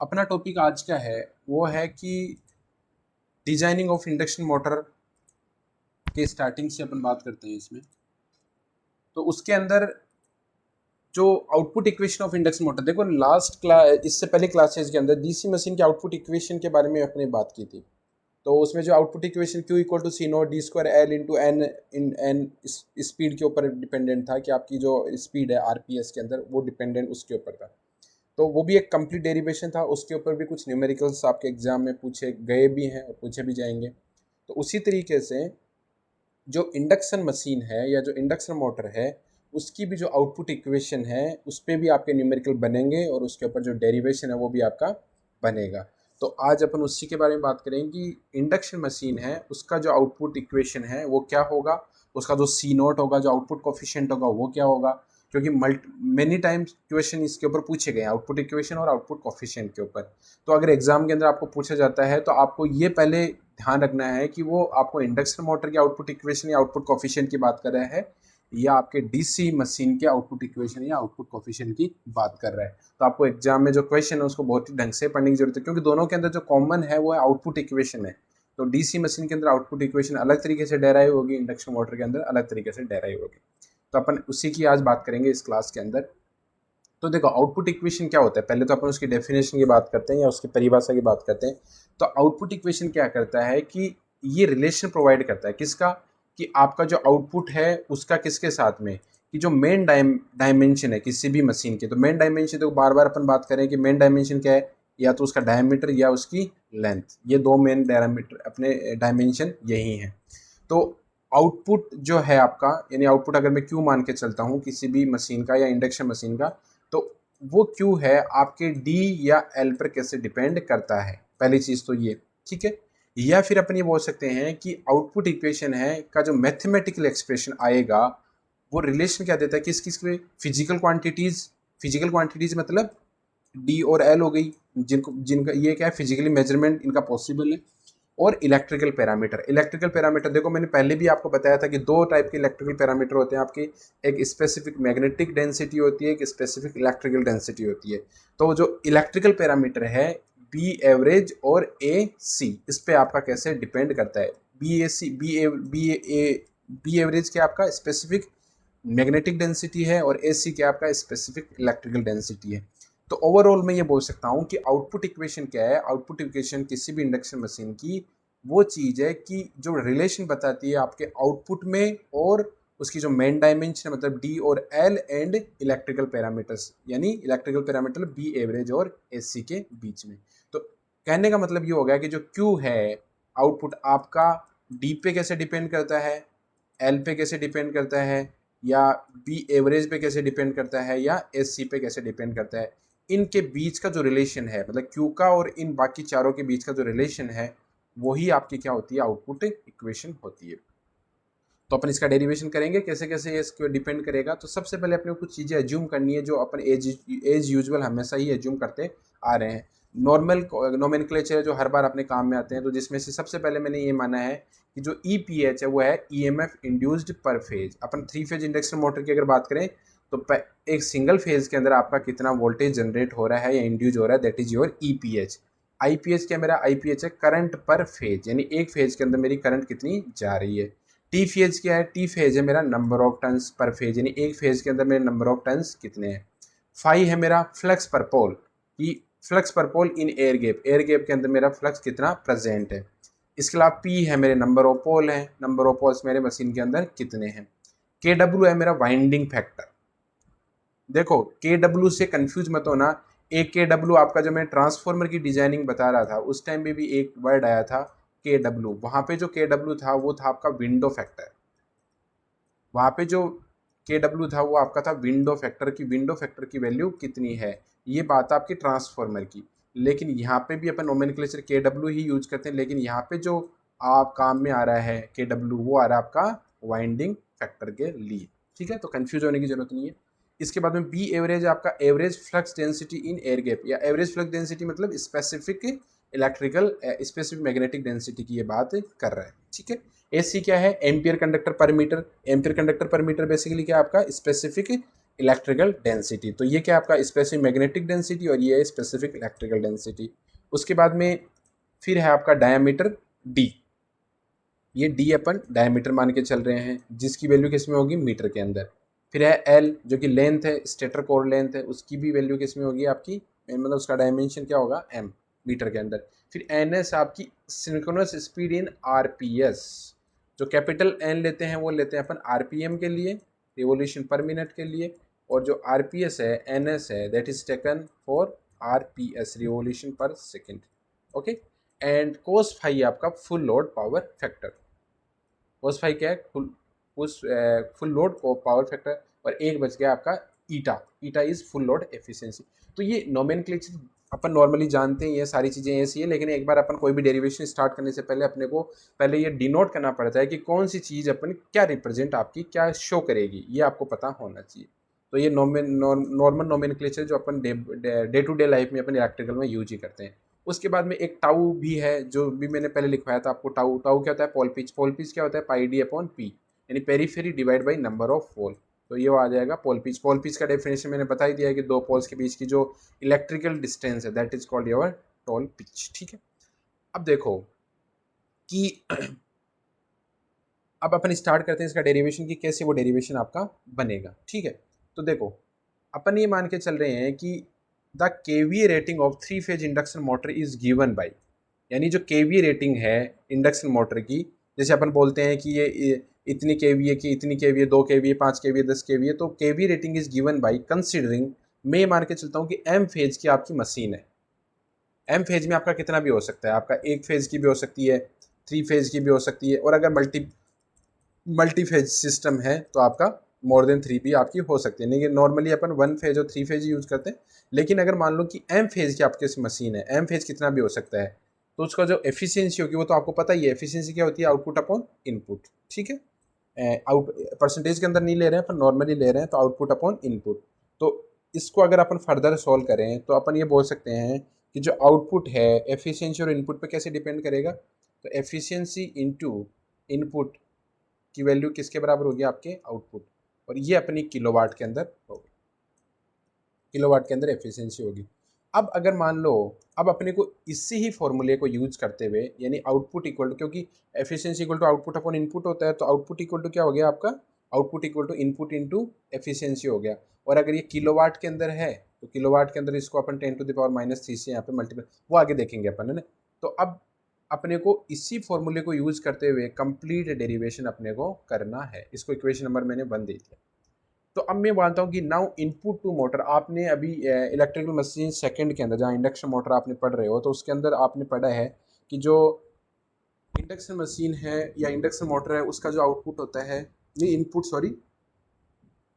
अपना टॉपिक आज का है वो है कि डिजाइनिंग ऑफ इंडक्शन मोटर के स्टार्टिंग से अपन बात करते हैं इसमें। तो उसके अंदर जो output equation of induction motor, देखो लास्ट क्लास, इससे पहले क्लासेस के अंदर डीसी मशीन के आउटपुट इक्वेशन के बारे में अपने बात की थी। तो उसमें जो output equation Q equal to C naught D square L into N इन एन स्पीड के ऊपर डिपेंडेंट था कि आपकी जो स्पीड है आरपीएस के अंदर वो डिपेंडेंट उसके ऊपर था। तो वो भी एक कंप्लीट डेरिवेशन था, उसके ऊपर भी कुछ न्यूमेरिकल्स आपके एग्जाम में पूछे गए भी हैं और पूछे भी जाएंगे। तो उसी तरीके से जो इंडक्शन मशीन है या जो इंडक्शन मोटर है उसकी भी जो आउटपुट इक्वेशन है उस पर भी आपके न्यूमेरिकल बनेंगे और उसके ऊपर जो डेरिवेशन है वो भी आपका बनेगा। तो आज अपन उसी के बारे में बात करेंगे कि इंडक्शन मशीन है उसका जो आउटपुट इक्वेशन है वो क्या होगा, उसका जो सी नोट होगा, जो आउटपुट कोफिशिएंट होगा वो क्या होगा। क्योंकि मेनी टाइम्स क्वेश्चन इसके ऊपर पूछे गए हैं आउटपुट इक्वेशन और आउटपुट कोफिशिएंट के ऊपर। तो अगर एग्जाम के अंदर आपको पूछा जाता है तो आपको ये पहले ध्यान रखना है कि वो आपको इंडक्शन मोटर के आउटपुट इक्वेशन या आउटपुट कोफिशिएंट की बात कर रहा है या आपके डीसी मशीन के आउटपुट इक्वेशन या आउटपुट कोफिशिएंट की बात कर रहा है। तो आपको एग्जाम में जो क्वेश्चन है उसको बहुत ही ढंग से पढ़ने की जरूरत है, क्योंकि दोनों के अंदर जो कॉमन है वो है आउटपुट इक्वेशन है। तो डीसी मशीन के अंदर आउटपुट इक्वेशन अलग तरीके से डेराइव होगी, इंडक्शन मोटर के अंदर अलग तरीके से डेराइव होगी। तो अपन उसी की आज बात करेंगे इस क्लास के अंदर। तो देखो आउटपुट इक्वेशन क्या होता है, पहले तो अपन उसकी डेफिनेशन की बात करते हैं या उसकी परिभाषा की बात करते हैं। तो आउटपुट इक्वेशन क्या करता है कि ये रिलेशन प्रोवाइड करता है किसका, कि आपका जो आउटपुट है उसका किसके साथ में, कि जो मेन डायमेंशन है किसी भी मशीन के। तो मेन डायमेंशन, तो बार बार अपन बात करें कि मेन डायमेंशन क्या है, या तो उसका डायमीटर या उसकी लेंथ, ये दो मेन डायमीटर अपने डायमेंशन यही हैं। तो आउटपुट जो है आपका, यानी आउटपुट अगर मैं क्यू मान के चलता हूँ किसी भी मशीन का या इंडक्शन मशीन का, तो वो क्यू है आपके डी या एल पर कैसे डिपेंड करता है, पहली चीज़ तो ये। ठीक है, या फिर अपन ये बोल सकते हैं कि आउटपुट इक्वेशन है का जो मैथमेटिकल एक्सप्रेशन आएगा वो रिलेशन क्या देता है, किस किस पे, फिजिकल क्वांटिटीज। फिजिकल क्वांटिटीज मतलब डी और एल हो गई, जिनको जिनका ये क्या है फिजिकली मेजरमेंट इनका पॉसिबल है। और इलेक्ट्रिकल पैरामीटर, इलेक्ट्रिकल पैरामीटर देखो मैंने पहले भी आपको बताया था कि दो टाइप के इलेक्ट्रिकल पैरामीटर होते हैं आपके, एक स्पेसिफिक मैग्नेटिक डेंसिटी होती है, एक स्पेसिफिक इलेक्ट्रिकल डेंसिटी होती है। तो जो इलेक्ट्रिकल पैरामीटर है बी एवरेज और ए सी, इस पे आपका कैसे डिपेंड करता है। बी ए सी बी एवरेज क्या आपका स्पेसिफिक मैग्नेटिक डेंसिटी है और ए सी क्या आपका स्पेसिफिक इलेक्ट्रिकल डेंसिटी है। तो ओवरऑल मैं ये बोल सकता हूँ कि आउटपुट इक्वेशन क्या है, आउटपुट इक्वेशन किसी भी इंडक्शन मशीन की वो चीज़ है कि जो रिलेशन बताती है आपके आउटपुट में और उसकी जो मेन डायमेंशन है, मतलब डी और एल एंड इलेक्ट्रिकल पैरामीटर्स, यानी इलेक्ट्रिकल पैरामीटर बी एवरेज और ए सी के बीच में। तो कहने का मतलब ये हो गया कि जो क्यू है आउटपुट आपका डी पे कैसे डिपेंड करता है, एल पे कैसे डिपेंड करता है, या बी एवरेज पे कैसे डिपेंड करता है, या एस सी पे कैसे डिपेंड करता है। इनके बीच का जो रिलेशन है, मतलब क्यू का और इन बाकी चारों के बीच का जो रिलेशन है वही आपकी क्या होती है, आउटपुट इक्वेशन होती है। तो अपन इसका डेरिवेशन करेंगे कैसे कैसे ये इसको डिपेंड करेगा। तो सबसे पहले अपने को कुछ चीज़ें एज्यूम करनी है जो अपन एज यूजुअल हमेशा ही एज्यूम करते आ रहे हैं। नॉर्मल नोमेनक्लेचर जो हर बार अपने काम में आते हैं, तो जिसमें से सबसे पहले मैंने ये माना है कि जो ई पी एच है वो है ई एम एफ इंड्यूस्ड पर फेज। अपन थ्री फेज इंडक्शन मोटर की अगर बात करें तो एक सिंगल फेज के अंदर आपका कितना वोल्टेज जनरेट हो रहा है या इंड्यूज हो रहा है, that is your E P H. I P H क्या, मेरा आई पी एच है करंट पर फेज, यानी एक फेज के अंदर मेरी करंट कितनी जा रही है। टी फेज क्या है, टी फेज है मेरा नंबर ऑफ टन्स पर फेज, यानी एक फेज के अंदर मेरे नंबर ऑफ टन्स कितने हैं। फाई है मेरा फ्लक्स पर पोल, कि फ्लक्स पर pole in air gap, air gap के अंदर मेरा फ्लक्स कितना प्रेजेंट है। इसके अलावा पी है मेरे नंबर ऑफ पोल है, नंबर ऑफ पोल्स मेरे मशीन के अंदर कितने हैं। के डब्ल्यू है मेरा वाइंडिंग फैक्टर। देखो के डब्ल्यू से कंफ्यूज मत होना, एक के डब्ल्यू आपका जो मैं ट्रांसफॉर्मर की डिजाइनिंग बता रहा था उस टाइम भी एक वर्ड आया था के डब्ल्यू, वहां पे जो के डब्ल्यू था वो था आपका विंडो फैक्टर। वहाँ पे जो के डब्ल्यू था वो आपका था विंडो फैक्टर की, विंडो फैक्टर की वैल्यू कितनी है, ये बात आपकी ट्रांसफॉर्मर की। लेकिन यहाँ पे भी अपन नोमेनक्लेचर के डब्ल्यू ही यूज करते हैं, लेकिन यहाँ पे जो आप काम में आ रहा है के डब्ल्यू वो आ रहा है आपका वाइंडिंग फैक्टर के लिए। ठीक है, तो कंफ्यूज होने की जरूरत नहीं है। इसके बाद में बी एवरेज आपका average flux density in air gap, या एवरेज फ्लक्स डेंसिटी मतलब specific electrical specific magnetic density की ये बात कर रहा है। ठीक है, एसी क्या है, एम्पियर कंडक्टर पर मीटर। एम्पियर कंडक्टर पर मीटर बेसिकली क्या आपका स्पेसिफिक इलेक्ट्रिकल डेंसिटी। तो ये क्या आपका स्पेसिफिक मैग्नेटिक डेंसिटी और ये है स्पेसिफिक इलेक्ट्रिकल डेंसिटी। उसके बाद में फिर है आपका डायामीटर डी। ये डी अपन डायमीटर मान के चल रहे हैं, जिसकी वैल्यू किस में होगी, मीटर के अंदर। फिर है एल जो कि लेंथ है, स्टेटर कोर लेंथ है, उसकी भी वैल्यू किस में होगी आपकी, मतलब उसका डायमेंशन क्या होगा, एम, मीटर के अंदर। फिर एन एस आपकी सिंक्रोनस स्पीड इन आरपीएस। जो कैपिटल एन लेते हैं वो लेते हैं अपन आरपीएम के लिए, रिवोल्यूशन पर मिनट के लिए, और जो आरपीएस है, एन एस है, that is taken for RPS, revolution per second. Okay. And cos phi आपका full load power factor. Cos phi क्या है, फुल लोड को पावर फैक्टर। और एक बच गया आपका eta, eta is full load efficiency. तो ये नोमेनक्लेचर अपन नॉर्मली जानते हैं, ये सारी चीज़ें ऐसी है, लेकिन एक बार अपन कोई भी डेरिवेशन स्टार्ट करने से पहले अपने को पहले ये डिनोट करना पड़ता है कि कौन सी चीज़ अपन क्या रिप्रेजेंट आपकी क्या शो करेगी, ये आपको पता होना चाहिए। तो ये नॉर्मल नोमेनक्लेचर जो अपन डे टू डे लाइफ में अपन इलेक्ट्रिकल में यूज ही करते हैं। उसके बाद में एक टाउ भी है, जो भी मैंने पहले लिखवाया था आपको। टाउ टाउ क्या होता है, पोल पिच। पोल पिच क्या होता है, पाई डी अपॉन पी, यानी periphery divide by number of pole. तो ये आ जाएगा पोल पिच। पोल पिच का डेफिनेशन मैंने बता ही दिया है कि दो पोल्स के बीच की जो इलेक्ट्रिकल डिस्टेंस है, that is called your toll pitch. ठीक है। अब देखो कि अब अपन स्टार्ट करते हैं इसका डेरिवेशन की कैसे वो डेरिवेशन आपका बनेगा। ठीक है। तो देखो अपन ये मान के चल रहे हैं कि the KVA rating of three phase induction motor is given by, यानी जो केवीए रेटिंग है इंडक्शन मोटर की, जैसे अपन बोलते हैं कि ये इतनी केवीए की, इतनी केवीए, 2 केवीए, 5 केवीए, 10 केवीए, तो KVA rating is given by considering, मैं मान के चलता हूँ कि एम फेज की आपकी मशीन है। एम फेज में आपका कितना भी हो सकता है, आपका एक फेज की भी हो सकती है, 3 फेज की भी हो सकती है, और अगर मल्टी फेज सिस्टम है तो आपका मोर देन 3 भी आपकी हो सकती है। लेकिन नॉर्मली अपन 1 फेज और 3 फेज यूज करते हैं। लेकिन अगर मान लो कि एम फेज की आपके मशीन है, एम फेज कितना भी हो सकता है, तो उसका जो एफिशिएंसी होगी वो तो आपको पता ही है। एफिशिएंसी क्या होती है, आउटपुट अपॉन इनपुट। ठीक है। आउट परसेंटेज के अंदर नहीं ले रहे हैं अपन, नॉर्मली ले रहे हैं, तो आउटपुट अपॉन इनपुट। तो इसको अगर अपन फर्दर सॉल्व करें तो अपन ये बोल सकते हैं कि जो आउटपुट है एफिशिएंसी और इनपुट पे कैसे डिपेंड करेगा, तो एफिशिएंसी इनटू इनपुट की वैल्यू किसके बराबर होगी, आपके आउटपुट, और ये अपनी किलोवाट के अंदर होगी, किलोवाट के अंदर एफिशिएंसी होगी। अब अगर मान लो, अब अपने को इसी ही फॉर्मूले को यूज करते हुए, यानी आउटपुट इक्वल टू, क्योंकि efficiency equal to output upon input होता है, तो आउटपुट इक्वल टू क्या हो गया आपका, output equal to input into efficiency हो गया। और अगर ये किलोवाट के अंदर है तो किलोवाट के अंदर इसको अपन 10⁻³ से यहाँ पे मल्टीपल, वो आगे देखेंगे अपन, है ना। तो अब अपने को इसी फॉर्मूले को यूज करते हुए कंप्लीट डेरिवेशन अपने को करना है। इसको इक्वेशन नंबर मैंने 1 दे दिया। तो अब मैं मानता हूँ कि नाउ इनपुट टू मोटर, आपने अभी इलेक्ट्रिकल मशीन सेकंड के अंदर जहाँ इंडक्शन मोटर आपने पढ़ रहे हो, तो उसके अंदर आपने पढ़ा है कि जो इंडक्शन मशीन है या इंडक्शन मोटर है, उसका जो आउटपुट होता है, नहीं इनपुट सॉरी,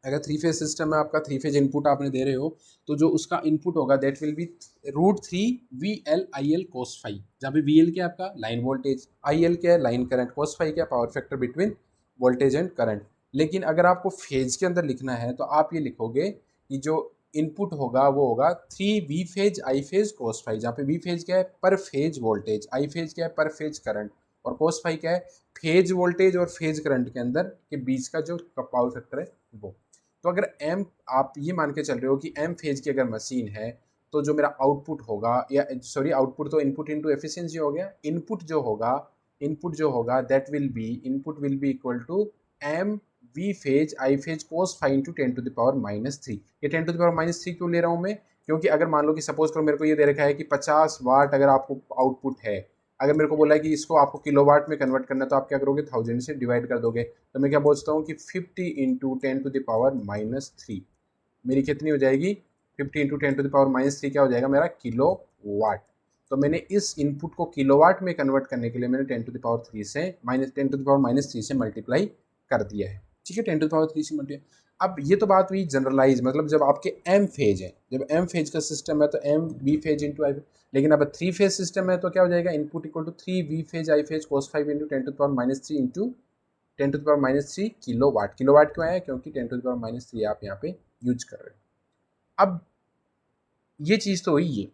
अगर 3 फेज सिस्टम है आपका, 3 फेज इनपुट आपने दे रहे हो, तो जो उसका इनपुट होगा that will be √3 VL IL cos phi, जहाँ पे VL क्या है आपका लाइन वोल्टेज, IL क्या है लाइन करंट, cos फाई क्या power factor between voltage and current. लेकिन अगर आपको फेज के अंदर लिखना है तो आप ये लिखोगे कि जो इनपुट होगा वो होगा 3V phase I phase cos phi, जहाँ पे V फेज क्या है पर फेज वोल्टेज, I फेज क्या है पर फेज करंट, और cos फाई क्या है फेज वोल्टेज और फेज करंट के अंदर के बीच का जो पावर फैक्टर है वो। तो अगर एम, आप ये मान के चल रहे हो कि एम फेज की अगर मशीन है, तो जो मेरा आउटपुट होगा, या सॉरी आउटपुट तो इनपुट इनटू एफिशिएंसी हो गया, इनपुट जो होगा that will be, input will be equal to M V phase I phase cos five into 10⁻³ ये 10⁻³ क्यों ले रहा हूँ मैं, क्योंकि अगर मान लो कि सपोज करो मेरे को ये दे रखा है कि 50 वाट अगर आपको आउटपुट है, अगर मेरे को बोला है कि इसको आपको किलोवाट में कन्वर्ट करना है, तो आप क्या करोगे 1000 से डिवाइड कर दोगे। तो मैं क्या बोलता हूँ कि 50 इंटू 10⁻³ मेरी कितनी हो जाएगी, 50 इंटू 10⁻³ क्या हो जाएगा मेरा किलो वाट। तो मैंने इस इनपुट को किलोवाट में कन्वर्ट करने के लिए मैंने 10⁻³ से -10⁻³ से मल्टीप्लाई कर दिया है। ठीक है, 10⁻³ से मल्टीप्लाई। अब ये तो बात हुई जनरलाइज, मतलब जब आपके एम फेज है, जब एम फेज का सिस्टम है तो एम बी फेज इंटू आई। लेकिन अब 3 फेज सिस्टम है तो क्या हो जाएगा, input equal to 3V phase I phase cos 5 into 10⁻³ into 10⁻³ kilowatt. Kilowatt क्यों आया, क्योंकि 10⁻³ आप यहाँ पे यूज कर रहे हो। अब ये चीज़ तो हुई है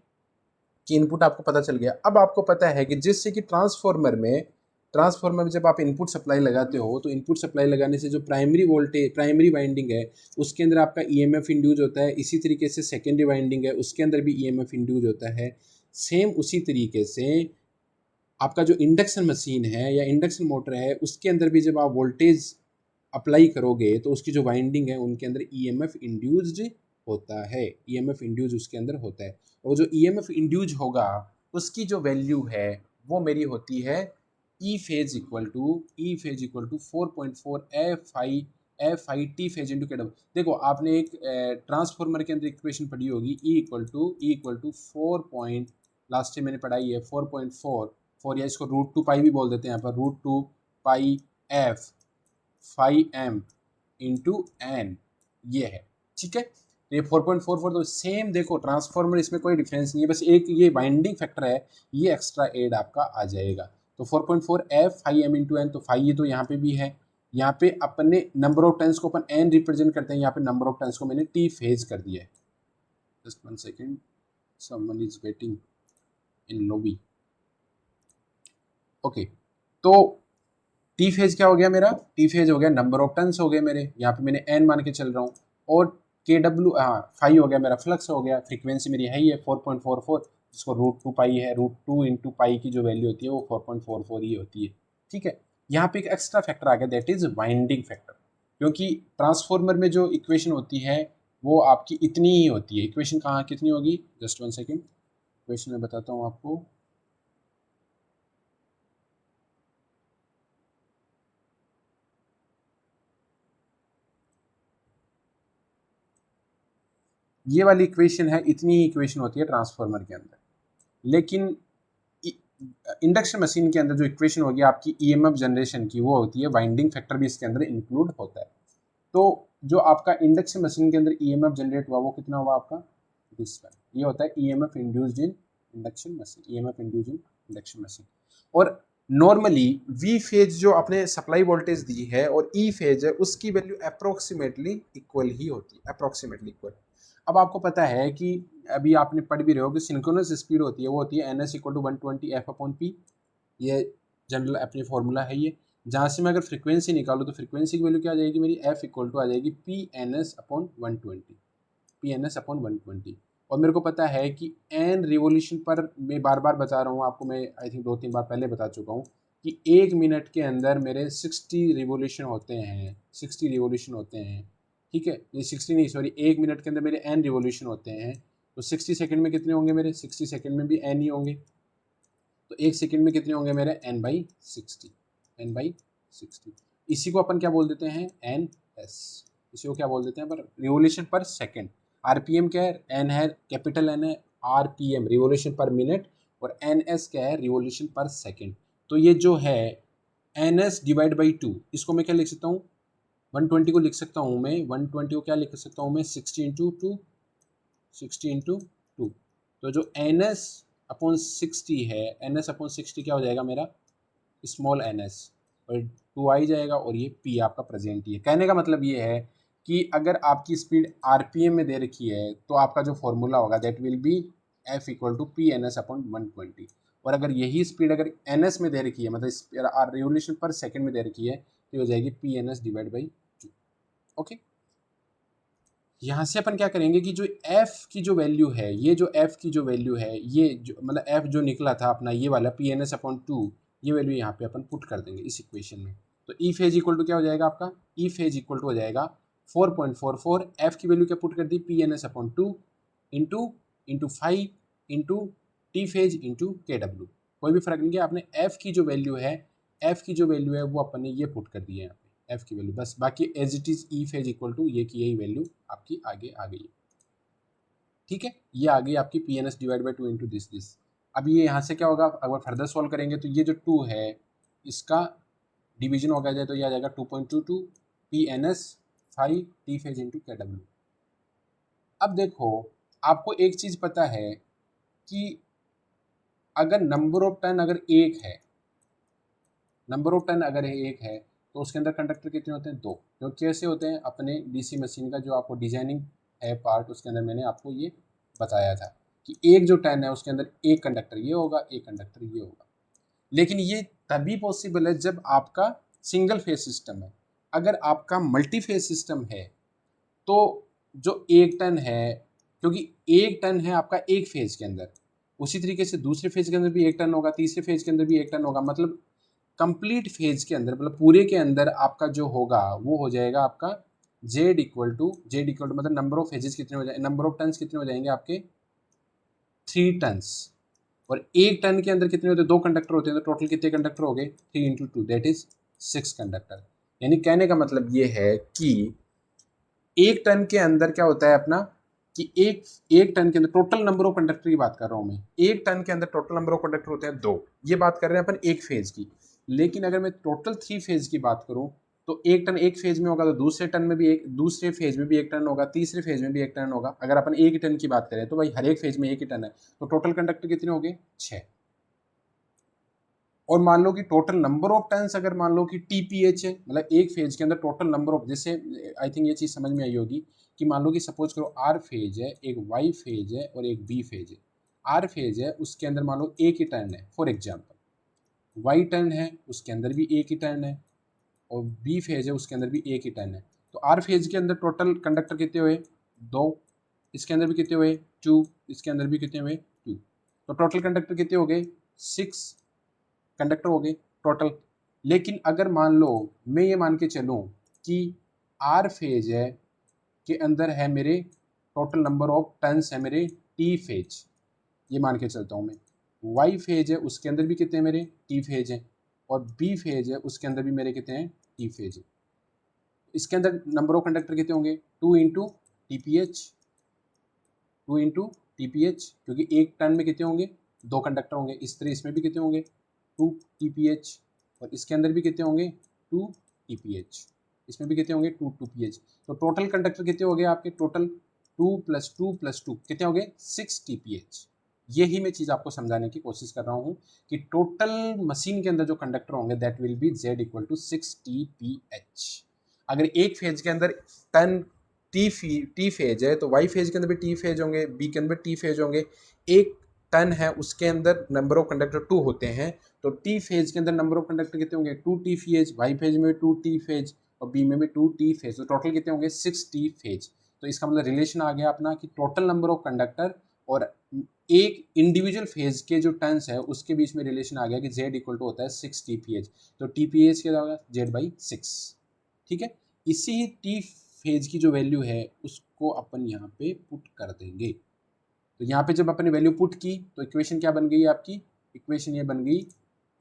कि इनपुट आपको पता चल गया। अब आपको पता है कि जिससे कि ट्रांसफॉर्मर में ट्रांसफार्मर में जब आप इनपुट सप्लाई लगाते हो तो इनपुट सप्लाई लगाने से जो प्राइमरी वाइंडिंग है उसके अंदर आपका ईएमएफ इंड्यूज होता है। इसी तरीके से सेकेंडरी वाइंडिंग है उसके अंदर भी ईएमएफ इंड्यूज होता है। सेम उसी तरीके से आपका जो इंडक्शन मशीन है या इंडक्शन मोटर है उसके अंदर भी जब आप वोल्टेज अप्लाई करोगे तो उसकी जो वाइंडिंग है उनके अंदर ईएमएफ इंड्यूस्ड होता है। ईएमएफ इंड्यूज उसके अंदर होता है और जो ईएमएफ इंड्यूज होगा उसकी जो वैल्यू है वो मेरी होती है E phase equal to 4.4 F I T phase into K W. देखो आपने एक ट्रांसफॉर्मर के अंदर इक्वेशन पढ़ी होगी E equal to 4 last time मैंने पढ़ाई है 4.4 या इसको √2 पाई भी बोल देते हैं यहाँ पर √2 पाई एफ 5m इंटू एन ये है। ठीक है, ये 4.44 तो सेम देखो ट्रांसफॉर्मर, इसमें कोई डिफरेंस नहीं है, बस एक ये बाइंडिंग फैक्टर है ये एक्स्ट्रा एड आपका आ जाएगा। तो 4.4 एफ 5m इंटू एन, तो 5 ये तो यहाँ पे भी है। यहाँ पे अपने नंबर ऑफ टर्न्स को अपन एन रिप्रेजेंट करते हैं, यहाँ पे नंबर ऑफ टर्न्स को मैंने टी फेज कर दिया है। Just 1 second, someone is waiting in lobby. Okay, तो टी फेज क्या हो गया मेरा, टी फेज हो गया नंबर ऑफ टर्न्स हो गए मेरे, यहाँ पे मैंने एन मान के चल रहा हूँ। और के डब्ल्यू, हाँ 5 हो गया मेरा फ्लक्स हो गया, फ्रीक्वेंसी मेरी है ही है 4.44, जिसको √2 पाई है, √2 इंटू पाई की जो वैल्यू होती है वो 4.44 ही होती है। ठीक है, यहाँ पे एक एक्स्ट्रा फैक्टर आ गया दैट इज वाइंडिंग फैक्टर, क्योंकि ट्रांसफॉर्मर में जो इक्वेशन होती है वो आपकी इतनी ही होती है। इक्वेशन कहाँ कितनी होगी, जस्ट 1 सेकेंड, इक्वेशन में बताता हूँ आपको। ये वाली इक्वेशन है, इतनी ही इक्वेशन होती है ट्रांसफार्मर के अंदर। लेकिन इंडक्शन मशीन के अंदर जो इक्वेशन होगी आपकी ईएमएफ जनरेशन की वो होती है, वाइंडिंग फैक्टर भी इसके अंदर इंक्लूड होता है। तो जो आपका इंडक्शन मशीन के अंदर ईएमएफ जनरेट हुआ वो कितना हुआ आपका, दिस वन, ये होता है EMF induced in induction machine, EMF induced in induction machine. और नॉर्मली वी फेज जो आपने सप्लाई वोल्टेज दी है और ई फेज है उसकी वैल्यू अप्रोक्सीमेटली इक्वल ही होती है, अप्रोक्सीमेटली इक्वल। अब आपको पता है कि अभी आपने पढ़ भी रहे हो कि सिंक्रोनस स्पीड होती है वो होती है NS इक्वल टू 120 F/P, ये जनरल अपनी फॉर्मूला है ये। जहाँ से मैं अगर फ्रीक्वेंसी निकालूँ तो फ्रीक्वेंसी की वैल्यू क्या आ जाएगी मेरी, F इक्वल टू आ जाएगी PNS/120, PNS/120। और मेरे को पता है कि एन रिवोल्यूशन पर, मैं बार बार बता रहा हूँ आपको, मैं आई थिंक 2-3 बार पहले बता चुका हूँ कि 1 मिनट के अंदर मेरे 60 रिवोल्यूशन होते हैं, 60 रिवोल्यूशन होते हैं। ठीक है, ये 60 नहीं, सॉरी, 1 मिनट के अंदर मेरे एन रिवोल्यूशन होते हैं। तो 60 सेकंड में कितने होंगे मेरे, 60 सेकंड में भी एन ही होंगे। तो 1 सेकंड में कितने होंगे मेरे, n/60, n/60। इसी को अपन क्या बोल देते हैं, एन एस। इसी को क्या बोल देते हैं पर, रिवोल्यूशन पर सेकंड। आरपीएम क्या है, एन है, कैपिटल एन है, आरपीएम रिवोल्यूशन पर मिनट, और एन एस क्या है, रिवोल्यूशन पर सेकंड। तो ये जो है एन एस डिवाइड बाई 2, इसको मैं क्या लिख सकता हूँ, 120 को लिख सकता हूँ मैं, 120 को क्या लिख सकता हूँ मैं, 60 इंटू टू, 60 इंटू टू। तो जो एन एस अपॉन 60 है, एन एस अपॉन 60 क्या हो जाएगा मेरा, स्मॉल एन एस, और 2 आई जाएगा, और ये पी आपका प्रेजेंट ही है। कहने का मतलब ये है कि अगर आपकी स्पीड आरपीएम में दे रखी है तो आपका जो फॉर्मूला होगा that will be F equal to P N S upon 120। और अगर यही स्पीड अगर एन एस में दे रखी है, मतलब रिवोल्यूशन पर सेकेंड में दे रखी है, तो हो जाएगी P N S divide by 2। Okay, यहाँ से अपन क्या करेंगे कि जो f की जो वैल्यू है, ये जो f की जो वैल्यू है, ये जो मतलब f जो निकला था अपना ये वाला PNS/2, ये वैल्यू यहाँ पे अपन पुट कर देंगे इस इक्वेशन में। तो ई फेज इक्वल टू क्या हो जाएगा आपका, ई फेज इक्वल टू हो जाएगा 4.44, f की वैल्यू क्या पुट कर दी, PNS/2 into into 5 into T phase into KW। कोई भी फर्क नहीं किया आपने, f की जो वैल्यू है, f की जो वैल्यू है वो अपन ने ये पुट कर दी है यहाँ पे, एफ की वैल्यू, बस बाकी as it is E phase equal to ये की यही वैल्यू आपकी आगे आ गई है। ठीक है, ये आ गई आपकी P N S divide by 2 into this. अब ये यहाँ से क्या होगा, अगर फर्दर सॉल्व करेंगे तो ये जो 2 है इसका डिवीजन हो जाए तो ये आ जाएगा 2.22 P N S 5 T phase into KW। अब देखो, आपको एक चीज़ पता है कि अगर नंबर ऑफ टर्न अगर एक है, नंबर ऑफ टर्न अगर एक है तो उसके अंदर कंडक्टर कितने होते हैं, 2। जो कैसे होते हैं, अपने डीसी मशीन का जो आपको डिजाइनिंग है पार्ट, उसके अंदर मैंने आपको ये बताया था कि एक जो टर्न है उसके अंदर एक कंडक्टर ये होगा, एक कंडक्टर ये होगा। लेकिन ये तभी पॉसिबल है जब आपका सिंगल फेज सिस्टम है। अगर आपका मल्टी फेज सिस्टम है तो जो 1 टन है, क्योंकि 1 टन है आपका एक फेज के अंदर, उसी तरीके से दूसरे फेज के अंदर भी 1 टन होगा, तीसरे फेज के अंदर भी 1 टन होगा, मतलब कंप्लीट फेज के अंदर, मतलब पूरे के अंदर आपका जो होगा वो हो जाएगा आपका जेड इक्वल टू मतलब नंबर ऑफ फेजेस कितने हो जाएंगे, नंबर ऑफ टन्स कितने हो जाएंगे आपके 3 टन्स। और 1 टन के अंदर कितने होते हैं, 2 कंडक्टर होते हैं, तो टोटल कितने कंडक्टर हो गए, 3 × 2 दैट इज 6 कंडक्टर। यानी कहने का मतलब ये है कि 1 टन के अंदर क्या होता है अपना कि एक टन के अंदर टोटल नंबर ऑफ कंडक्टर की बात कर रहा हूं मैं, 1 टन के अंदर टोटल नंबर ऑफ कंडक्टर होते हैं 2। ये बात कर रहे हैं अपन एक फेज की। लेकिन अगर मैं टोटल 3 फेज की बात करूं तो 1 टन एक फेज में होगा, तो दूसरे फेज में भी 1 टन होगा, तीसरे फेज में भी 1 टन होगा। अगर अपन 1 टन की बात करें तो भाई हर एक फेज में 1 ही टन है, तो टोटल कंडक्टर कितने हो गए, 6। और मान लो कि टोटल नंबर ऑफ टन्स अगर मान लो कि टीपीएच है, मतलब एक फेज के अंदर टोटल नंबर ऑफ, जैसे आई थिंक ये चीज़ समझ में आई होगी कि मान लो कि सपोज करो आर फेज है, एक वाई फेज है और एक बी फेज है। आर फेज है उसके अंदर मान लो एक ही टर्न है फॉर एग्जाम्पल, वाई टर्न है उसके अंदर भी एक ही टर्न है, और बी फेज है उसके अंदर भी एक ही टर्न है। तो आर फेज के अंदर टोटल कंडक्टर कितने हुए, 2। इसके अंदर भी कितने हुए, 2। इसके अंदर भी कितने हुए, 2। तो टोटल कंडक्टर कितने हो गए, 6 कंडक्टर हो गए टोटल। लेकिन अगर मान लो मैं ये मान के चलूँ कि आर फेज है के अंदर है मेरे टोटल नंबर ऑफ टर्न्स है मेरे टी फेज, ये मान के चलता हूँ मैं। वाई फेज है उसके अंदर भी कितने हैं मेरे, टी फेज है, और बी फेज है उसके अंदर भी मेरे कितने हैं, टी फेज है। इसके अंदर नंबर ऑफ कंडक्टर कितने होंगे, 2 × TPH, 2 × TPH, क्योंकि एक टर्न में कितने होंगे, 2 कंडक्टर होंगे। इस तरह इसमें भी कितने होंगे, 2 TPH, और इसके अंदर भी कितने होंगे, 2 TPH, इसमें भी कितने होंगे, 2 TPH। तो टोटल कंडक्टर कितने हो गए आपके, टोटल 2 + 2 + 2 कितने हो गए, 6 TPH। यही मैं चीज़ आपको समझाने की कोशिश कर रहा हूँ कि टोटल मशीन के अंदर जो कंडक्टर होंगे that will B Z = 6 TPH। अगर एक फेज के अंदर टन टी फेज है तो वाई फेज के अंदर भी टी फेज होंगे, बी के अंदर टी फेज होंगे। एक टन है उसके अंदर नंबर ऑफ कंडक्टर 2 होते हैं, तो टी फेज के अंदर नंबर ऑफ कंडक्टर कितने होंगे, 2 TPH, वाई फेज में भी 2 TPH और बी में भी 2 TPH, तो टोटल कितने होंगे, 6 TPH। तो इसका मतलब रिलेशन आ गया अपना कि टोटल नंबर ऑफ कंडक्टर और एक इंडिविजुअल फेज के जो टर्न्स है उसके बीच में रिलेशन आ गया कि Z = होता है 6 TPH। तो TPH क्या होगा, Z/6। ठीक है, इसी टी फेज की जो वैल्यू है उसको अपन यहाँ पे पुट कर देंगे। तो यहाँ पे जब अपने वैल्यू पुट की तो इक्वेशन क्या बन गई आपकी, इक्वेशन ये बन गई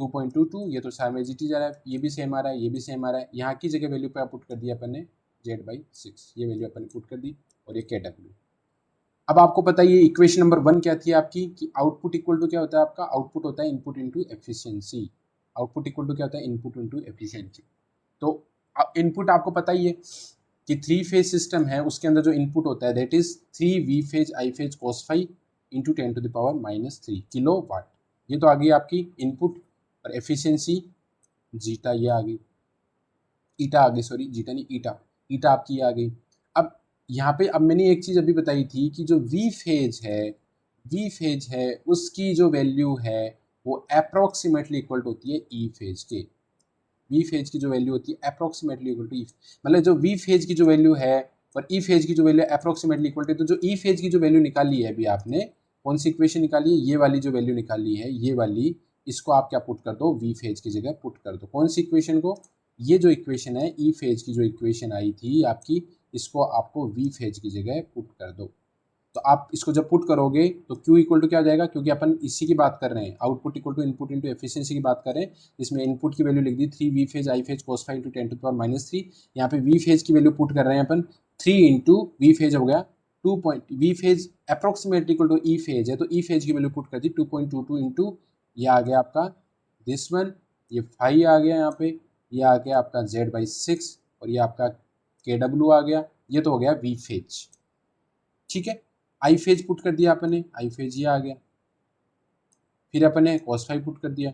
2.22। ये तो साइमेजिटी जा रहा है, ये भी सेम आ रहा है, ये भी सेम आ रहा है। यहाँ की जगह वैल्यू पे पुट कर दिया अपन ने Z/6, ये वैल्यू अपन ने पुट कर दी, और ये KW। अब आपको पता है ये इक्वेशन नंबर 1 क्या थी आपकी, कि आउटपुट इक्वल टू क्या होता है आपका, आउटपुट होता है input into efficiency. Output equal to क्या होता है, इनपुट इंटू एफिशिएंसी। तो इनपुट आपको पता ही है कि 3 फेज सिस्टम है उसके अंदर जो इनपुट होता है that is 3 V phase I phase cos phi into 10⁻³ kilowatt. ये तो आ गई आपकी इनपुट, और एफिशिएंसी जीटा ये आ गई, ईटा आ गई, सॉरी जीटा नहीं ईटा, ईटा आपकी ये आ गई। अब यहाँ पे अब मैंने एक चीज़ अभी बताई थी कि जो वी फेज है उसकी जो वैल्यू है वो अप्रोक्सीमेटली इक्वल होती है ई फेज के। वी फेज की जो वैल्यू होती है अप्रोक्सीमेटली इक्वल टू ई, मतलब जो वी फेज की जो वैल्यू है और ई फेज की जो वैल्यू अप्रोक्सीमेटली इक्वल टू, तो जो ई फेज की जो वैल्यू निकाली है अभी आपने, कौन सी इक्वेशन निकाली है, ये वाली जो वैल्यू निकाली है ये वाली, इसको आप क्या पुट कर दो, वी फेज की जगह पुट कर दो। कौन सी इक्वेशन को, ये जो इक्वेशन है ई फेज की जो इक्वेशन आई थी आपकी, इसको आपको वी फेज की जगह पुट कर दो। तो आप इसको जब पुट करोगे तो Q इक्वल टू क्या हो जाएगा, क्योंकि अपन इसी की बात कर रहे हैं, output equal to input into efficiency की बात कर रहे हैं। इसमें इनपुट की वैल्यू लिख दी 3 V phase I phase cos phi into 10⁻³ यहाँ पे V फेज की वैल्यू पुट कर रहे हैं अपन, 3 इंटू वी फेज हो गया 2 point, V phase approximately equal to E phase है तो ई फेज की वैल्यू पुट कर दी 2.22 इंटू, ये आ गया आपका दिस वन, ये फाई आ गया यहाँ पे, ये आ गया आपका Z/6, और ये आपका KW आ गया। ये तो हो गया वी फेज। ठीक है, आई फेज पुट कर दिया अपने, आई फेज ये आ गया, फिर अपने cos phi पुट कर दिया,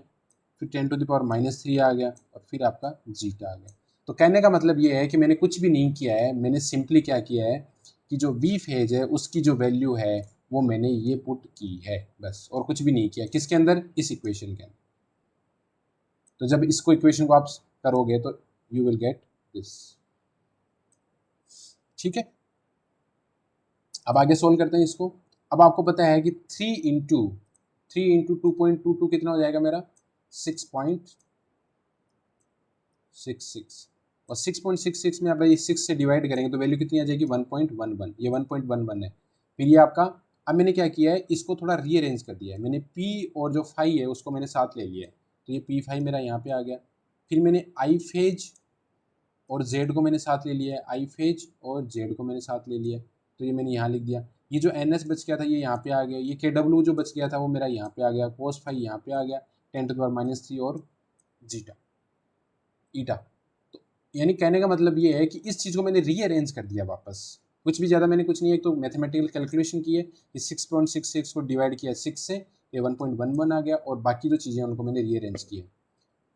फिर 10⁻³ आ गया, और फिर आपका जीटा आ गया। तो कहने का मतलब ये है कि मैंने कुछ भी नहीं किया है, मैंने सिंपली क्या किया है कि जो वी फेज है उसकी जो वैल्यू है वो मैंने ये पुट की है बस, और कुछ भी नहीं किया। किसके अंदर, इस इक्वेशन के अंदर। तो जब इसको इक्वेशन को आप करोगे तो यू विल गेट दिस। ठीक है, अब आगे सोल्व करते हैं इसको। अब आपको पता है कि 3 इंटू 2.22 कितना हो जाएगा मेरा 6.66, और 6.66 में आप भाई 6 से डिवाइड करेंगे तो वैल्यू कितनी आ जाएगी 1.11, ये 1.11 है। फिर ये आपका, अब मैंने क्या किया है इसको थोड़ा रीअरेंज कर दिया है, मैंने P और जो फाई है उसको मैंने साथ ले लिया है, तो ये P फाई मेरा यहाँ पे आ गया। फिर मैंने आई फेज और Z को मैंने साथ ले लिया है, आई फेज और Z को मैंने साथ ले लिया है, तो ये मैंने यहाँ लिख दिया। ये जो NS बच गया था ये यहाँ पे आ गया, ये KW जो बच गया था वो मेरा यहाँ पे आ गया, cos फाई यहाँ पे आ गया, 10⁻³ और जीटा ईटा। तो यानी कहने का मतलब ये है कि इस चीज़ को मैंने रीअरेंज कर दिया वापस, कुछ भी ज़्यादा मैंने कुछ नहीं है, तो मैथमेटिकल कैलकुलेशन की है, इस 6.66 को डिवाइड किया 6 से, ये 1.11 आ गया, और बाकी जो चीज़ें उनको मैंने रीअरेंज किया।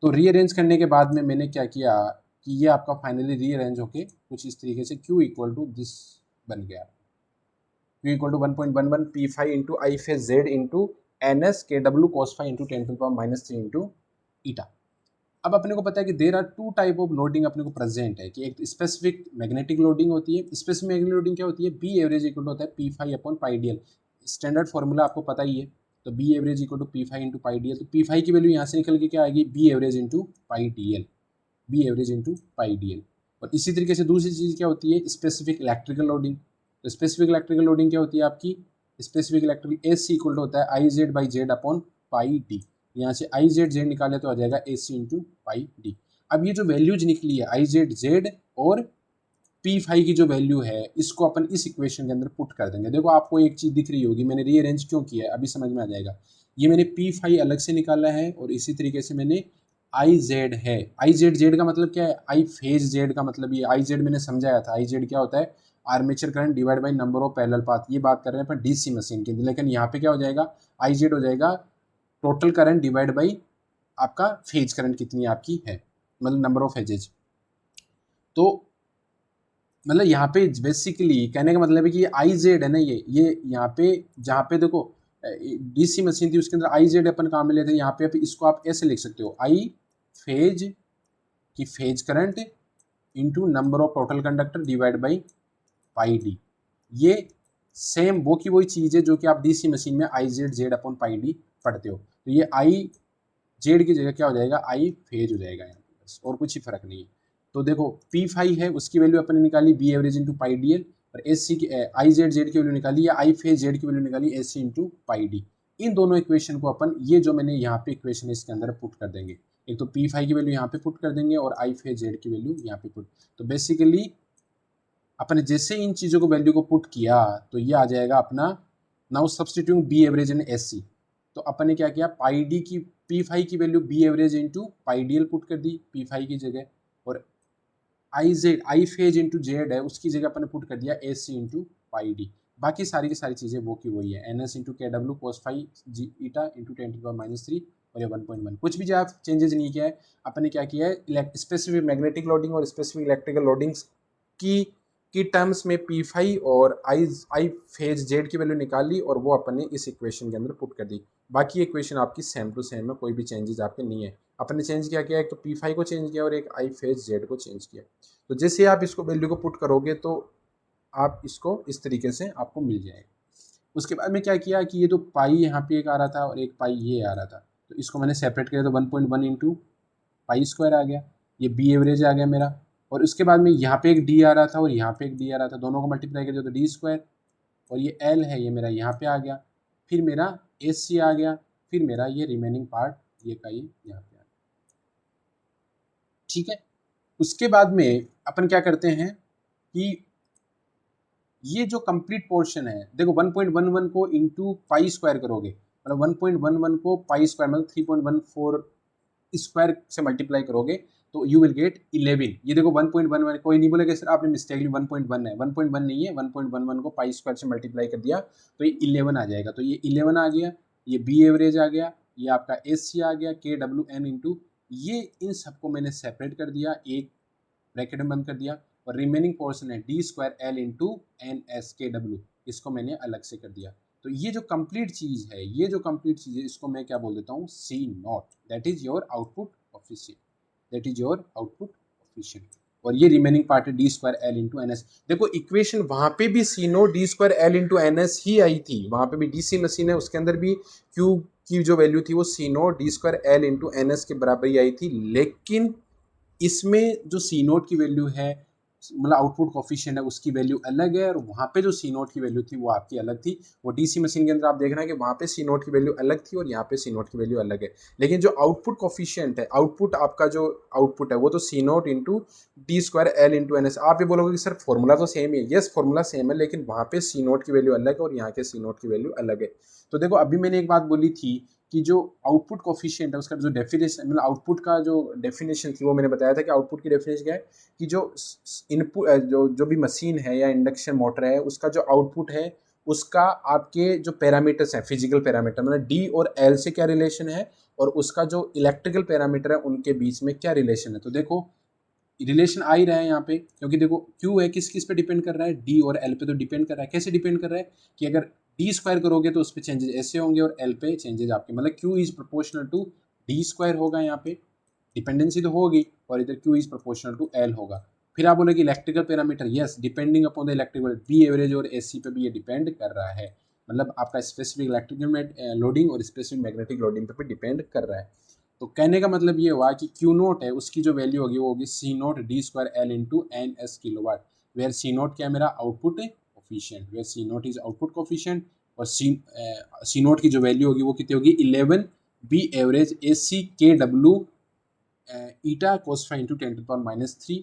तो रीअरेंज करने के बाद में मैंने क्या किया कि ये आपका फाइनली रीअरेंज होके कुछ इस तरीके से Q इक्वल टू दिस बन गया, Q equal to 1.11 P phi into I phase Z into NS KW cos phi into 10⁻³ into eta. अब अपने को पता है कि there are two type of loading अपने को प्रेजेंट है, कि एक स्पेसिफिक मैग्नेटिक लोडिंग होती है। स्पेसिफिक मैग्नेटिक लोडिंग क्या होती है, बी एवरेज इक्वल होता है P phi upon pi D L, standard formula आपको पता ही है। तो B average equal to P phi into pi D L, तो पी फाई की वैल्यू यहाँ से निकल के क्या आएगी, B average into pi D L, B average into pi D L. और इसी तरीके से दूसरी चीज़ क्या होती है, स्पेसिफिक इलेक्ट्रिकल लोडिंग। तो स्पेसिफिक इलेक्ट्रिकल लोडिंग क्या होती है आपकी, specific electrical S C equal to होता है I Z by Z upon pi D, यहाँ से आई जेड जेड निकाले तो आ जाएगा ए सी इंटू पाई डी। अब ये जो वैल्यूज निकली है आई जेड जेड और पी फाई की जो वैल्यू है इसको अपन इस इक्वेशन के अंदर पुट कर देंगे। देखो आपको एक चीज़ दिख रही होगी, मैंने रीअरेंज क्यों किया है अभी समझ में आ जाएगा। ये मैंने पी फाई अलग से निकाला है, और इसी तरीके से मैंने आई जेड है, आई जेड जेड का मतलब क्या है, आई फेज जेड का मतलब ये आई जेड मैंने समझाया था, आई जेड क्या होता है armature current divide by number of parallel path, ये बात कर रहे हैं अपन डीसी मशीन की। लेकिन यहाँ पे क्या हो जाएगा, आई जेड हो जाएगा टोटल करंट डिवाइड बाई आपका फेज करंट कितनी आपकी है, मतलब नंबर ऑफ फेजेज। तो मतलब यहाँ पे बेसिकली कहने का मतलब है कि ये आई जेड है ना, ये यहाँ पे जहाँ पे देखो डीसी मशीन थी उसके अंदर आई जेड अपन काम में लेते हैं, यहाँ पे इसको आप ऐसे लिख सकते हो, आई फेज की phase current into number of total conductor divide by pi D. ये सेम वो की वही चीज़ है जो कि आप डीसी मशीन में आई Z Z upon pi D पढ़ते हो। तो ये आई जेड की जगह क्या हो जाएगा, आई फेज हो जाएगा यहाँ पे, बस और कुछ ही फर्क नहीं है। तो देखो पी फाई है उसकी वैल्यू अपन ने निकाली B average into pi D L, और एस सी की आई जेड जेड की वैल्यू निकाली या आई फेज जेड की वैल्यू निकाली S C into pi D. इन दोनों इक्वेशन को अपन ये जो मैंने यहाँ पे इक्वेशन इसके अंदर पुट कर देंगे, एक तो पी फाई की वैल्यू यहाँ पे पुट कर देंगे और आई फेज जेड की वैल्यू यहाँ पे पुट। तो बेसिकली अपने जैसे इन चीज़ों को वैल्यू को पुट किया तो ये आ जाएगा अपना, now substitute B average in S C. तो अपन ने क्या किया, पाई डी की पी फाई की वैल्यू B average into pi D L put कर दी पी फाई की जगह, और I Z I phase into Z है उसकी जगह अपन ने पुट कर दिया ए सी इंटू पाई डी। बाकी सारी की सारी चीज़ें वो की वही है, N S into K W cos phi जी ईटा इंटू 10⁻³ और ये 1.1, कुछ भी जो आप चेंजेस नहीं किया है। अपन ने क्या किया है, स्पेसिफिक मैग्नेटिक लोडिंग और स्पेसिफिक इलेक्ट्रिकल लोडिंग्स की टर्म्स में पी फाई और आई फेज जेड की वैल्यू निकाली और वो अपन ने इस इक्वेशन के अंदर पुट कर दी। बाकी इक्वेशन आपकी सेम टू सेम है, कोई भी चेंजेस आपके नहीं है। अपन ने चेंज क्या किया, एक तो पी फाई को चेंज किया और एक आई फेज जेड को चेंज किया। तो जैसे आप इसको वैल्यू को पुट करोगे तो आप इसको इस तरीके से आपको मिल जाएगा। उसके बाद में क्या किया कि ये तो पाई यहाँ पे एक आ रहा था और एक पाई ये आ रहा था, तो इसको मैंने सेपरेट किया, तो 1.1 इंटू पाई स्क्वायर आ गया, ये बी एवरेज आ गया मेरा। और उसके बाद में यहाँ पे एक डी आ रहा था और यहाँ पे एक डी आ रहा था, दोनों को मल्टीप्लाई कर दिया तो डी स्क्वायर, और ये एल है ये मेरा यहाँ पे आ गया, फिर मेरा एस सी आ गया, फिर मेरा ये रिमेनिंग पार्ट ये का ये यहाँ पे आ गया। ठीक है, उसके बाद में अपन क्या करते हैं कि ये जो कंप्लीट पोर्शन है, देखो 1.11 को इंटू पाई स्क्वायर करोगे, मतलब 1.11 को पाई स्क्वायर मतलब 3.14 स्क्वायर से मल्टीप्लाई करोगे तो यू विल गेट 11। ये देखो 1.11, कोई नहीं बोलेगा सर आपने मिस्टेकली 1.1 है, 1.1 नहीं है, 1.11 को पाई स्क्वायर से मल्टीप्लाई कर दिया तो ये 11 आ जाएगा। तो ये 11 आ गया, ये बी एवरेज आ गया, ये आपका एस सी आ गया, के डब्ल्यू एन इंटू ये, इन सबको मैंने सेपरेट कर दिया, एक ब्रैकेट में बंद कर दिया, और रिमेनिंग पोर्शन है D square L into N S K W, इसको मैंने अलग से कर दिया। तो ये जो कंप्लीट चीज़ है, ये जो कंप्लीट चीज़ है इसको मैं क्या बोल देता हूँ, C naught, that is your output coefficient, that is your output coefficient. और ये रिमेनिंग पार्ट है D square L into N S. देखो इक्वेशन वहां पे भी C naught D square L into N S ही आई थी, वहां पे भी डीसी मशीन है, उसके अंदर भी क्यू की जो वैल्यू थी वो C naught D square L into N S के बराबर ही आई थी। लेकिन इसमें जो सी नोट की वैल्यू है, मतलब आउटपुट कोफिशिएंट है, उसकी वैल्यू अलग है, और वहाँ पे जो सी नोट की वैल्यू थी वो आपकी अलग थी। वो डीसी मशीन के अंदर आप देख रहे हैं कि वहाँ पे सी नोट की वैल्यू अलग थी और यहाँ पे सी नोट की वैल्यू अलग है। लेकिन जो आउटपुट कोफिशिएंट है, आउटपुट आपका जो आउटपुट है वो तो C naught into D square L into N S. आप ये बोलोगे कि सर फॉर्मूला तो सेम ही है, यस फॉर्मूला सेम है, लेकिन वहाँ पे सी नोट की वैल्यू अलग है और यहाँ के सी नोट की वैल्यू अलग है। तो देखो अभी मैंने एक बात बोली थी कि जो आउटपुट कोफिशिएंट है उसका जो डेफिनेशन, मतलब आउटपुट का जो डेफिनेशन थी वो मैंने बताया था कि आउटपुट की डेफिनेशन क्या है कि जो इनपुट जो भी मशीन है या इंडक्शन मोटर है उसका जो आउटपुट है उसका आपके जो पैरामीटर्स हैं, फिजिकल पैरामीटर, मतलब डी और एल से क्या रिलेशन है और उसका जो इलेक्ट्रिकल पैरामीटर है उनके बीच में क्या रिलेशन है। तो देखो रिलेशन आ ही रहा है यहाँ पे, क्योंकि देखो क्यू है किस किस पे डिपेंड कर रहा है, डी और एल पे तो डिपेंड कर रहा है। कैसे डिपेंड कर रहा है कि अगर डी स्क्वायर करोगे तो उस पर चेंजेस ऐसे होंगे और एल पे चेंजेस आपके, मतलब Q is proportional to D square होगा, यहाँ पे डिपेंडेंसी तो होगी, और इधर Q is proportional to L होगा। फिर आप बोले कि electrical parameter, yes depending upon the electrical B average और एसी पे भी ये डिपेंड कर रहा है, मतलब आपका स्पेसिफिक इलेक्ट्रिकल लोडिंग और स्पेसिफिक मैग्नेटिक लोडिंग पे भी डिपेंड कर रहा है। तो कहने का मतलब ये हुआ कि क्यू नोट है उसकी जो वैल्यू होगी वो होगी C naught D square L into N S kilowatt, where C naught क्या है मेरा output coefficient, where C naught is output coefficient, और सी नोट की जो वैल्यू होगी वो कितनी होगी 11 बी एवरेज ए सी के डब्ल्यू ईटा कोस फाइव इंटू 10⁻³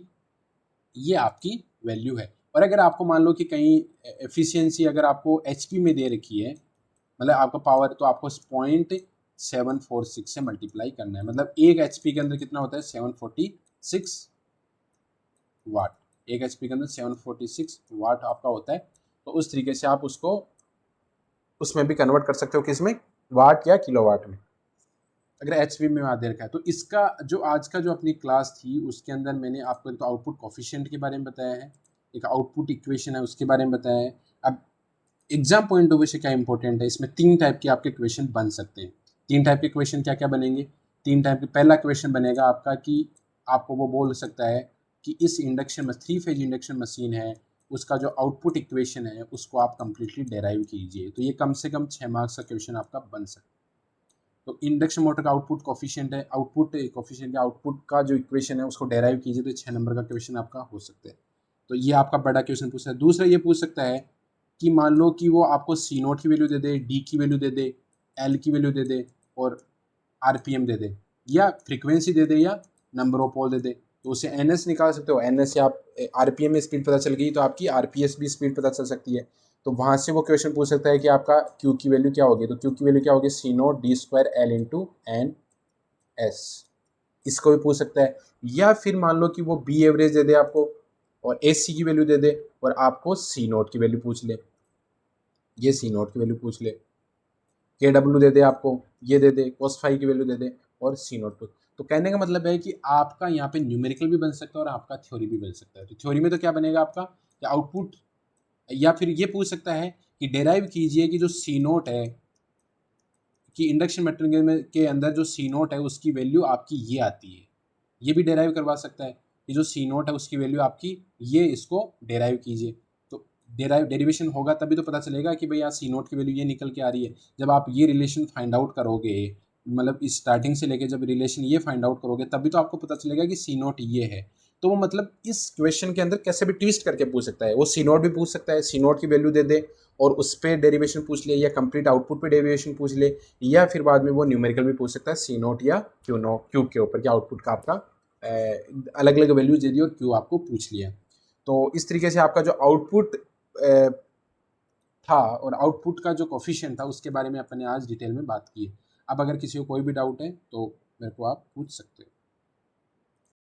ये आपकी वैल्यू है। और अगर आपको मान लो कि कहीं एफिशिएंसी अगर आपको एचपी में दे रखी है, मतलब आपका पावर, तो आपको 0.746 से मल्टीप्लाई करना है, मतलब एक एचपी के अंदर कितना होता है 746 वाट, एक एचपी के अंदर 746 वाट आपका होता है। तो उस तरीके से आप उसको उसमें भी कन्वर्ट कर सकते हो, किसमें, वाट या किलोवाट में, अगर एचपी में दे रखा है। तो इसका जो आज का जो अपनी क्लास थी उसके अंदर मैंने आपको तो आउटपुट कोफिशिएंट के बारे में बताया है, एक आउटपुट इक्वेशन है उसके बारे में बताया है। अब एग्जाम पॉइंट ऑफ व्यू से क्या इंपॉर्टेंट है, इसमें तीन टाइप के आपके क्वेश्चन बन सकते हैं। तीन टाइप के क्वेश्चन क्या क्या बनेंगे, तीन टाइप के, पहला क्वेश्चन बनेगा आपका कि आपको वो बोल सकता है कि इस इंडक्शन में 3 फेज इंडक्शन मशीन है उसका जो आउटपुट इक्वेशन है उसको आप कंप्लीटली डेराइव कीजिए। तो ये कम से कम 6 मार्क्स का क्वेश्चन आपका बन सकता है। तो इंडक्शन मोटर का आउटपुट कोफिशिएंट है, आउटपुट कोफिशिएंट का आउटपुट का जो इक्वेशन है उसको डेराइव कीजिए, तो 6 नंबर का क्वेश्चन आपका हो सकता है। तो ये आपका बड़ा क्वेश्चन पूछता है। दूसरा ये पूछ सकता है कि मान लो कि वो आपको सी नोट की वैल्यू दे दे, डी की वैल्यू दे दे, एल की वैल्यू दे दे और आरपीएम दे दे, या फ्रीक्वेंसी दे दे, या नंबर ऑफ पोल दे दे। तो उसे एनएस निकाल सकते हो, एनएस से आप आरपीएम में स्पीड पता चल गई तो आपकी आरपीएस भी स्पीड पता चल सकती है। तो वहाँ से वो क्वेश्चन पूछ सकता है कि आपका क्यू की वैल्यू क्या होगी, तो क्यू की वैल्यू क्या होगी C naught D square L into N S, इसको भी पूछ सकता है। या फिर मान लो कि वो बी एवरेज दे दे आपको और एस सी की वैल्यू दे दे और आपको सी नोट की वैल्यू पूछ ले, ये सी नोट की वैल्यू पूछ ले, के डब्ल्यू दे दे आपको, ये दे दे, कोस फाई की वैल्यू दे दे और सी नोट को। तो कहने का मतलब है कि आपका यहाँ पे न्यूमेरिकल भी बन सकता है और आपका थ्योरी भी बन सकता है। तो थ्योरी में तो क्या बनेगा आपका कि आउटपुट, या फिर ये पूछ सकता है कि डेराइव कीजिए कि जो सी नोट है कि इंडक्शन मटेरियल में के अंदर जो सी नोट है उसकी वैल्यू आपकी ये आती है, ये भी डेराइव करवा सकता है कि जो सी नोट है उसकी वैल्यू आपकी ये, इसको डेराइव कीजिए। तो डेरिवेशन होगा तभी तो पता चलेगा कि भाई यहाँ सी नोट की वैल्यू ये निकल के आ रही है। जब आप ये रिलेशन फाइंड आउट करोगे, मतलब इस स्टार्टिंग से लेके जब रिलेशन ये फाइंड आउट करोगे तभी तो आपको पता चलेगा कि सी नोट ये है। तो वो मतलब इस क्वेश्चन के अंदर कैसे भी ट्विस्ट करके पूछ सकता है, वो सी नोट भी पूछ सकता है, सी नोट की वैल्यू दे दे और उस पर डेरिवेशन पूछ ले, या कंप्लीट आउटपुट पे डेरिवेशन पूछ ले, या फिर बाद में वो न्यूमेरिकल भी पूछ सकता है सी नोट या क्यू के ऊपर कि आउटपुट का आपका अलग अलग वैल्यूज दे दी और क्यू आपको पूछ लिया। तो इस तरीके से आपका जो आउटपुट था और आउटपुट का जो कोफिशिएंट था उसके बारे में अपन ने आज डिटेल में बात की है। अब अगर किसी को कोई भी डाउट है तो मेरे को आप पूछ सकते हो।